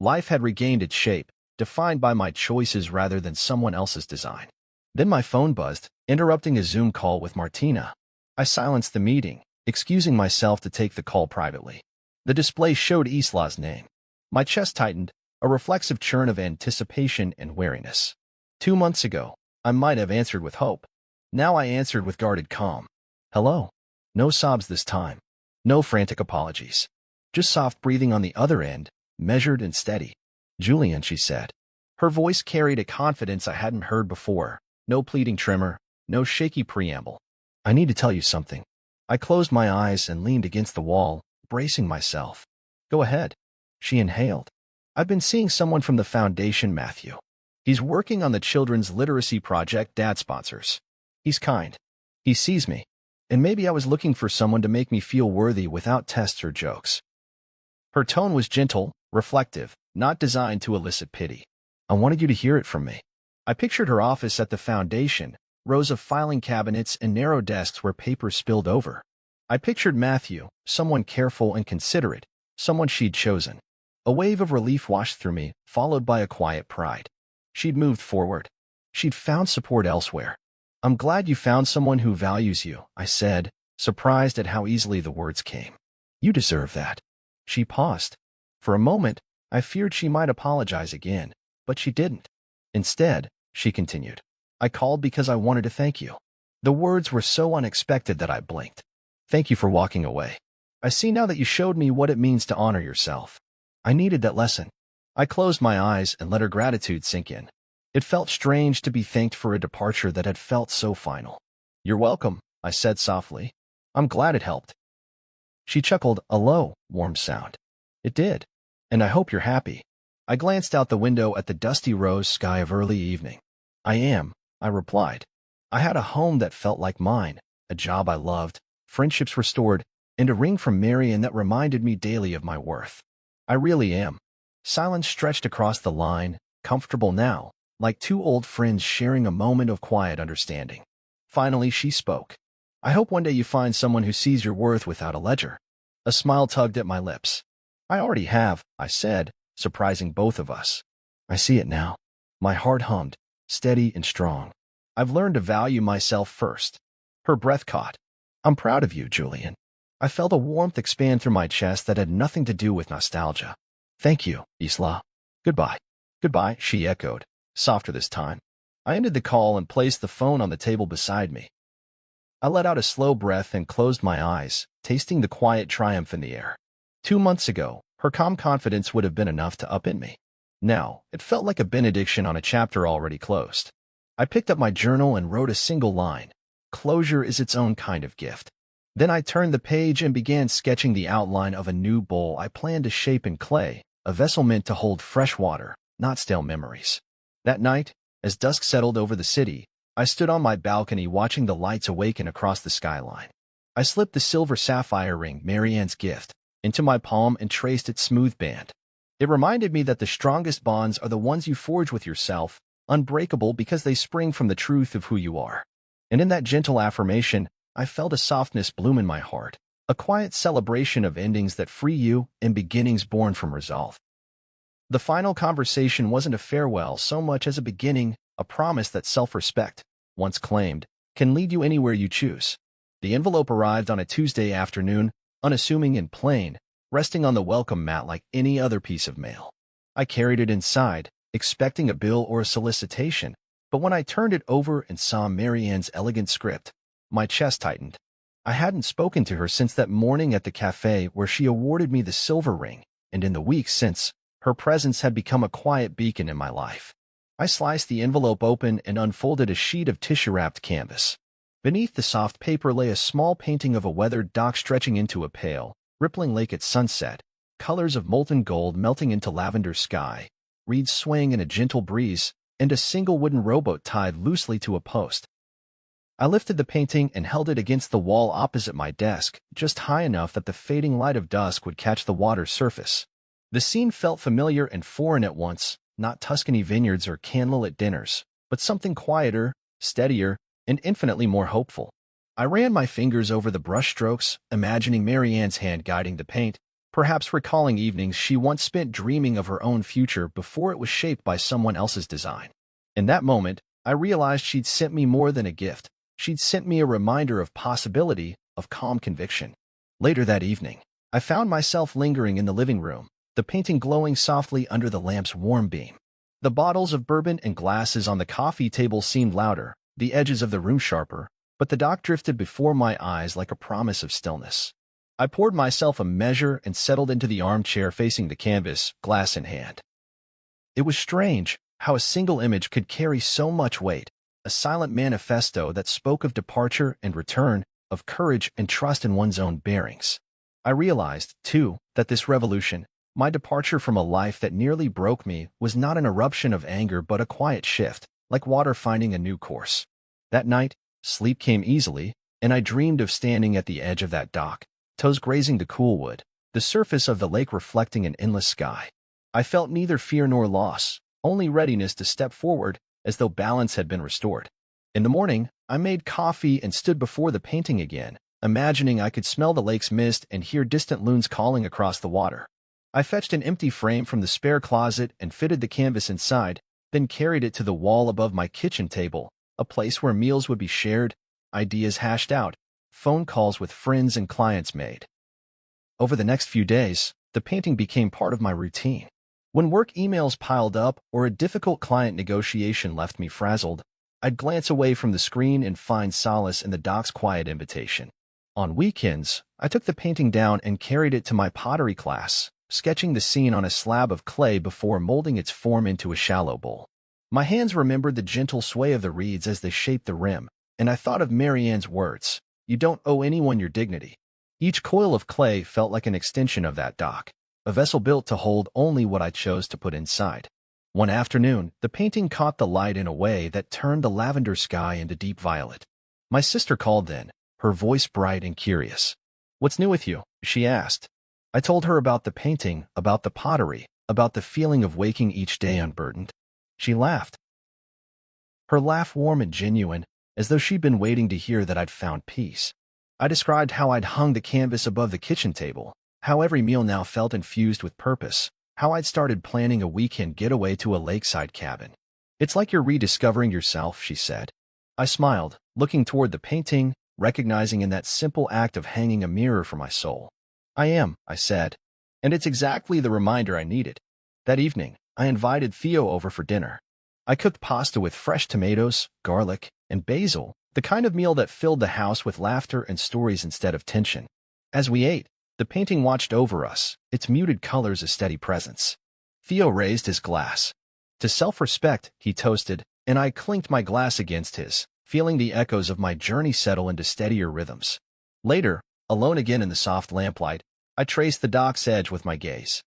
Life had regained its shape, defined by my choices rather than someone else's design. Then my phone buzzed, interrupting a Zoom call with Martina. I silenced the meeting, excusing myself to take the call privately. The display showed Isla's name. My chest tightened, a reflexive churn of anticipation and wariness. 2 months ago, I might have answered with hope. Now I answered with guarded calm. Hello. No sobs this time. No frantic apologies. Just soft breathing on the other end, measured and steady. Julian, she said. Her voice carried a confidence I hadn't heard before. No pleading tremor, no shaky preamble. I need to tell you something. I closed my eyes and leaned against the wall, bracing myself. Go ahead. She inhaled. I've been seeing someone from the foundation, Matthew. He's working on the children's literacy project Dad sponsors. He's kind. He sees me. And maybe I was looking for someone to make me feel worthy without tests or jokes. Her tone was gentle, reflective, not designed to elicit pity. I wanted you to hear it from me. I pictured her office at the foundation, rows of filing cabinets and narrow desks where papers spilled over. I pictured Matthew, someone careful and considerate, someone she'd chosen. A wave of relief washed through me, followed by a quiet pride. She'd moved forward. She'd found support elsewhere. I'm glad you found someone who values you, I said, surprised at how easily the words came. You deserve that. She paused. For a moment, I feared she might apologize again, but she didn't. Instead, she continued, I called because I wanted to thank you. The words were so unexpected that I blinked. Thank you for walking away. I see now that you showed me what it means to honor yourself. I needed that lesson. I closed my eyes and let her gratitude sink in. It felt strange to be thanked for a departure that had felt so final. You're welcome, I said softly. I'm glad it helped. She chuckled, a low, warm sound. It did. And I hope you're happy. I glanced out the window at the dusty rose sky of early evening. I am, I replied. I had a home that felt like mine, a job I loved, friendships restored, and a ring from Marian that reminded me daily of my worth. I really am. Silence stretched across the line, comfortable now, like two old friends sharing a moment of quiet understanding. Finally, she spoke. I hope one day you find someone who sees your worth without a ledger. A smile tugged at my lips. I already have, I said, surprising both of us. I see it now. My heart hummed, steady and strong. I've learned to value myself first. Her breath caught. I'm proud of you, Julian. I felt a warmth expand through my chest that had nothing to do with nostalgia. Thank you, Isla. Goodbye. Goodbye, she echoed, softer this time. I ended the call and placed the phone on the table beside me. I let out a slow breath and closed my eyes, tasting the quiet triumph in the air. 2 months ago, her calm confidence would have been enough to upend me. Now, it felt like a benediction on a chapter already closed. I picked up my journal and wrote a single line. Closure is its own kind of gift. Then I turned the page and began sketching the outline of a new bowl I planned to shape in clay, a vessel meant to hold fresh water, not stale memories. That night, as dusk settled over the city, I stood on my balcony watching the lights awaken across the skyline. I slipped the silver sapphire ring, Marianne's gift, into my palm and traced its smooth band. It reminded me that the strongest bonds are the ones you forge with yourself, unbreakable because they spring from the truth of who you are. And in that gentle affirmation, I felt a softness bloom in my heart, a quiet celebration of endings that free you and beginnings born from resolve. The final conversation wasn't a farewell so much as a beginning, a promise that self-respect, once claimed, can lead you anywhere you choose. The envelope arrived on a Tuesday afternoon, unassuming and plain, resting on the welcome mat like any other piece of mail. I carried it inside, expecting a bill or a solicitation, but when I turned it over and saw Marianne's elegant script, my chest tightened. I hadn't spoken to her since that morning at the cafe where she awarded me the silver ring, and in the weeks since, her presence had become a quiet beacon in my life. I sliced the envelope open and unfolded a sheet of tissue-wrapped canvas. Beneath the soft paper lay a small painting of a weathered dock stretching into a pale, rippling lake at sunset, colors of molten gold melting into lavender sky, reeds swaying in a gentle breeze, and a single wooden rowboat tied loosely to a post. I lifted the painting and held it against the wall opposite my desk, just high enough that the fading light of dusk would catch the water's surface. The scene felt familiar and foreign at once, not Tuscany vineyards or candlelit dinners, but something quieter, steadier, and infinitely more hopeful. I ran my fingers over the brushstrokes, imagining Marianne's hand guiding the paint, perhaps recalling evenings she once spent dreaming of her own future before it was shaped by someone else's design. In that moment, I realized she'd sent me more than a gift. She'd sent me a reminder of possibility, of calm conviction. Later that evening, I found myself lingering in the living room, the painting glowing softly under the lamp's warm beam. The bottles of bourbon and glasses on the coffee table seemed louder, the edges of the room sharper, but the dock drifted before my eyes like a promise of stillness. I poured myself a measure and settled into the armchair facing the canvas, glass in hand. It was strange how a single image could carry so much weight, a silent manifesto that spoke of departure and return, of courage and trust in one's own bearings. I realized, too, that this revolution, my departure from a life that nearly broke me, was not an eruption of anger but a quiet shift, like water finding a new course. That night, sleep came easily, and I dreamed of standing at the edge of that dock, toes grazing the cool wood, the surface of the lake reflecting an endless sky. I felt neither fear nor loss, only readiness to step forward, as though balance had been restored. In the morning, I made coffee and stood before the painting again, imagining I could smell the lake's mist and hear distant loons calling across the water. I fetched an empty frame from the spare closet and fitted the canvas inside, then carried it to the wall above my kitchen table, a place where meals would be shared, ideas hashed out, phone calls with friends and clients made. Over the next few days, the painting became part of my routine. When work emails piled up or a difficult client negotiation left me frazzled, I'd glance away from the screen and find solace in the dock's quiet invitation. On weekends, I took the painting down and carried it to my pottery class, sketching the scene on a slab of clay before molding its form into a shallow bowl. My hands remembered the gentle sway of the reeds as they shaped the rim, and I thought of Marianne's words, "You don't owe anyone your dignity." Each coil of clay felt like an extension of that dock, a vessel built to hold only what I chose to put inside. One afternoon, the painting caught the light in a way that turned the lavender sky into deep violet. My sister called then, her voice bright and curious. "What's new with you?" she asked. I told her about the painting, about the pottery, about the feeling of waking each day unburdened. She laughed. Her laugh warm and genuine, as though she'd been waiting to hear that I'd found peace. I described how I'd hung the canvas above the kitchen table, how every meal now felt infused with purpose, how I'd started planning a weekend getaway to a lakeside cabin. "It's like you're rediscovering yourself," she said. I smiled, looking toward the painting, recognizing in that simple act of hanging a mirror for my soul. "I am," I said, "and it's exactly the reminder I needed." That evening, I invited Theo over for dinner. I cooked pasta with fresh tomatoes, garlic, and basil, the kind of meal that filled the house with laughter and stories instead of tension. As we ate, the painting watched over us, its muted colors a steady presence. Theo raised his glass. To self-respect, he toasted, and I clinked my glass against his, feeling the echoes of my journey settle into steadier rhythms. Later, alone again in the soft lamplight, I traced the dock's edge with my gaze.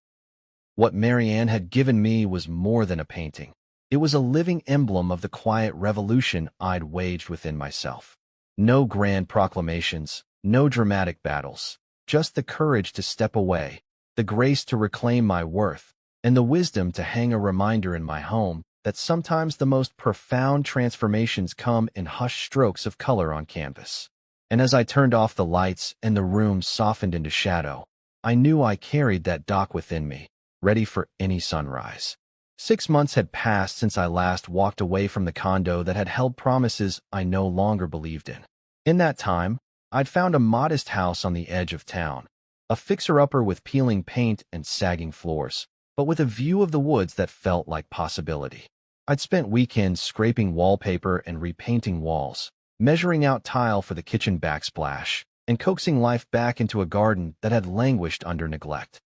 What Marianne had given me was more than a painting. It was a living emblem of the quiet revolution I'd waged within myself. No grand proclamations, no dramatic battles, just the courage to step away, the grace to reclaim my worth, and the wisdom to hang a reminder in my home that sometimes the most profound transformations come in hushed strokes of color on canvas. And as I turned off the lights and the room softened into shadow, I knew I carried that dock within me, ready for any sunrise. 6 months had passed since I last walked away from the condo that had held promises I no longer believed in. In that time, I'd found a modest house on the edge of town, a fixer-upper with peeling paint and sagging floors, but with a view of the woods that felt like possibility. I'd spent weekends scraping wallpaper and repainting walls, measuring out tile for the kitchen backsplash, and coaxing life back into a garden that had languished under neglect.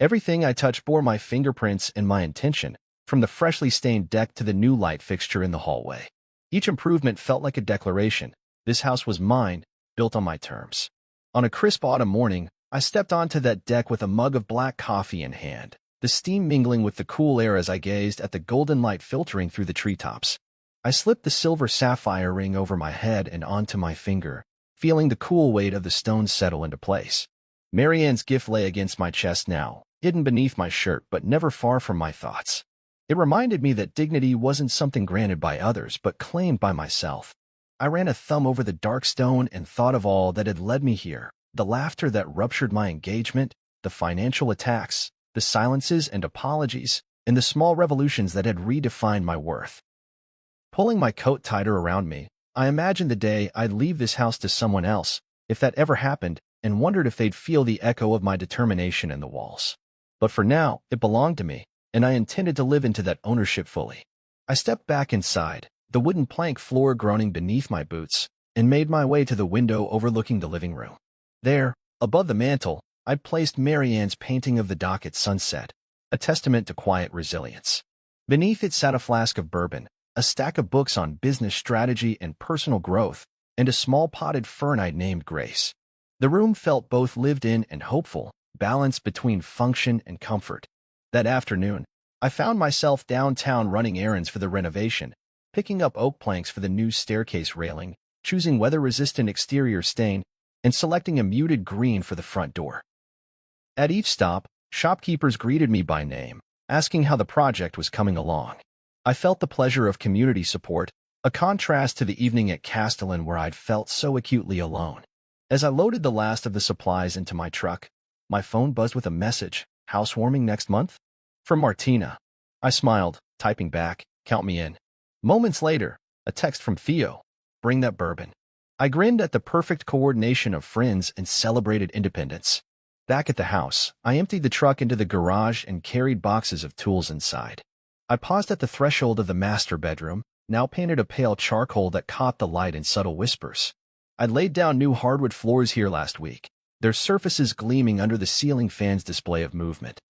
Everything I touched bore my fingerprints and my intention, from the freshly stained deck to the new light fixture in the hallway. Each improvement felt like a declaration. This house was mine, built on my terms. On a crisp autumn morning, I stepped onto that deck with a mug of black coffee in hand, the steam mingling with the cool air as I gazed at the golden light filtering through the treetops. I slipped the silver sapphire ring over my head and onto my finger, feeling the cool weight of the stones settle into place. Marianne's gift lay against my chest now, hidden beneath my shirt but never far from my thoughts. It reminded me that dignity wasn't something granted by others but claimed by myself. I ran a thumb over the dark stone and thought of all that had led me here. The laughter that ruptured my engagement, the financial attacks, the silences and apologies, and the small revolutions that had redefined my worth. Pulling my coat tighter around me, I imagined the day I'd leave this house to someone else, if that ever happened, and wondered if they'd feel the echo of my determination in the walls. But for now, it belonged to me, and I intended to live into that ownership fully. I stepped back inside, the wooden plank floor groaning beneath my boots, and made my way to the window overlooking the living room. There, above the mantel, I'd placed Marianne's painting of the dock at sunset, a testament to quiet resilience. Beneath it sat a flask of bourbon, a stack of books on business strategy and personal growth, and a small potted fern I'd named Grace. The room felt both lived in and hopeful, balanced between function and comfort. That afternoon, I found myself downtown running errands for the renovation, picking up oak planks for the new staircase railing, choosing weather-resistant exterior stain, and selecting a muted green for the front door. At each stop, shopkeepers greeted me by name, asking how the project was coming along. I felt the pleasure of community support, a contrast to the evening at Castellan where I'd felt so acutely alone. As I loaded the last of the supplies into my truck, my phone buzzed with a message, "Housewarming next month?" From Martina. I smiled, typing back, "Count me in." Moments later, a text from Theo, "Bring that bourbon." I grinned at the perfect coordination of friends and celebrated independence. Back at the house, I emptied the truck into the garage and carried boxes of tools inside. I paused at the threshold of the master bedroom, now painted a pale charcoal that caught the light in subtle whispers. I'd laid down new hardwood floors here last week, their surfaces gleaming under the ceiling fan's display of movement.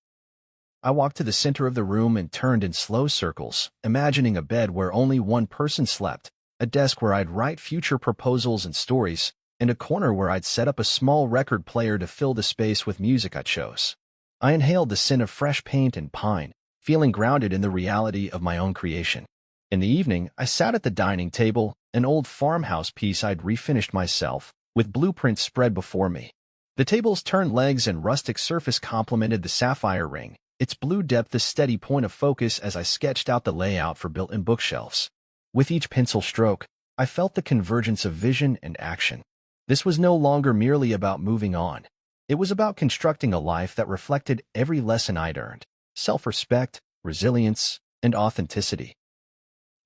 I walked to the center of the room and turned in slow circles, imagining a bed where only one person slept, a desk where I'd write future proposals and stories, and a corner where I'd set up a small record player to fill the space with music I chose. I inhaled the scent of fresh paint and pine, feeling grounded in the reality of my own creation. In the evening, I sat at the dining table, an old farmhouse piece I'd refinished myself, with blueprints spread before me. The table's turned legs and rustic surface complemented the sapphire ring, its blue depth a steady point of focus as I sketched out the layout for built-in bookshelves. With each pencil stroke, I felt the convergence of vision and action. This was no longer merely about moving on. It was about constructing a life that reflected every lesson I'd earned: self-respect, resilience, and authenticity.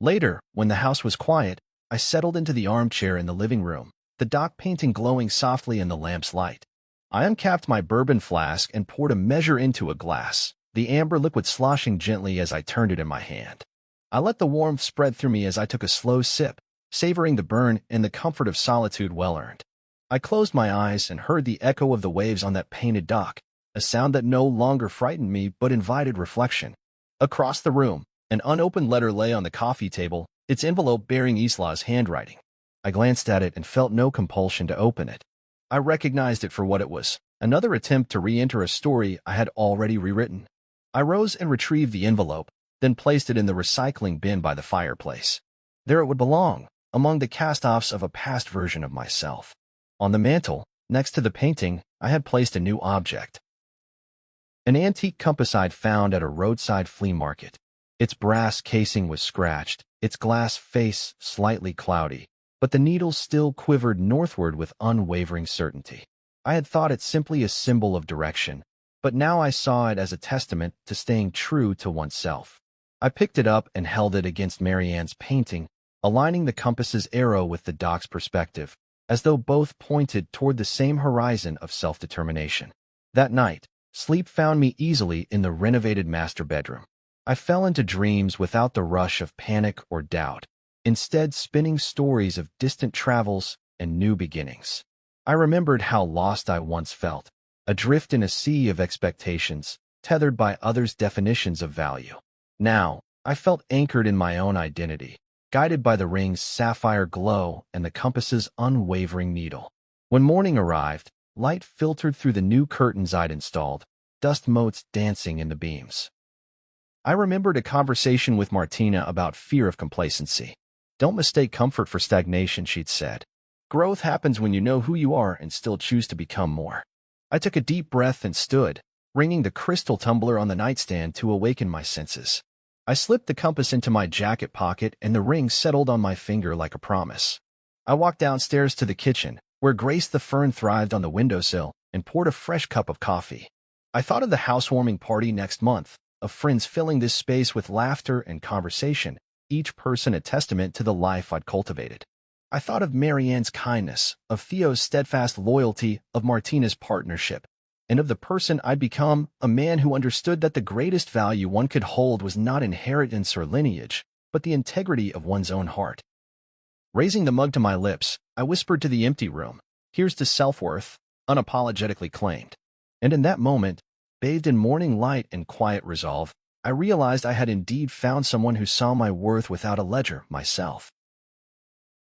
Later, when the house was quiet, I settled into the armchair in the living room, the dock painting glowing softly in the lamp's light. I uncapped my bourbon flask and poured a measure into a glass, the amber liquid sloshing gently as I turned it in my hand. I let the warmth spread through me as I took a slow sip, savoring the burn and the comfort of solitude well-earned. I closed my eyes and heard the echo of the waves on that painted dock, a sound that no longer frightened me but invited reflection. Across the room, an unopened letter lay on the coffee table, its envelope bearing Isla's handwriting. I glanced at it and felt no compulsion to open it. I recognized it for what it was, another attempt to re-enter a story I had already rewritten. I rose and retrieved the envelope, then placed it in the recycling bin by the fireplace. There it would belong, among the cast-offs of a past version of myself. On the mantel, next to the painting, I had placed a new object. An antique compass I'd found at a roadside flea market. Its brass casing was scratched, its glass face slightly cloudy, but the needle still quivered northward with unwavering certainty. I had thought it simply a symbol of direction, but now I saw it as a testament to staying true to oneself. I picked it up and held it against Marianne's painting, aligning the compass's arrow with the dock's perspective, as though both pointed toward the same horizon of self-determination. That night, sleep found me easily in the renovated master bedroom. I fell into dreams without the rush of panic or doubt, instead spinning stories of distant travels and new beginnings. I remembered how lost I once felt, adrift in a sea of expectations, tethered by others' definitions of value. Now, I felt anchored in my own identity, guided by the ring's sapphire glow and the compass's unwavering needle. When morning arrived, light filtered through the new curtains I'd installed, dust motes dancing in the beams. I remembered a conversation with Martina about fear of complacency. "Don't mistake comfort for stagnation," she'd said. "Growth happens when you know who you are and still choose to become more." I took a deep breath and stood, ringing the crystal tumbler on the nightstand to awaken my senses. I slipped the compass into my jacket pocket and the ring settled on my finger like a promise. I walked downstairs to the kitchen, where Grace the fern thrived on the windowsill, and poured a fresh cup of coffee. I thought of the housewarming party next month, of friends filling this space with laughter and conversation, each person a testament to the life I'd cultivated. I thought of Marianne's kindness, of Theo's steadfast loyalty, of Martina's partnership, and of the person I'd become, a man who understood that the greatest value one could hold was not inheritance or lineage, but the integrity of one's own heart. Raising the mug to my lips, I whispered to the empty room, "Here's to self-worth," unapologetically claimed. And in that moment, bathed in morning light and quiet resolve, I realized I had indeed found someone who saw my worth without a ledger, myself.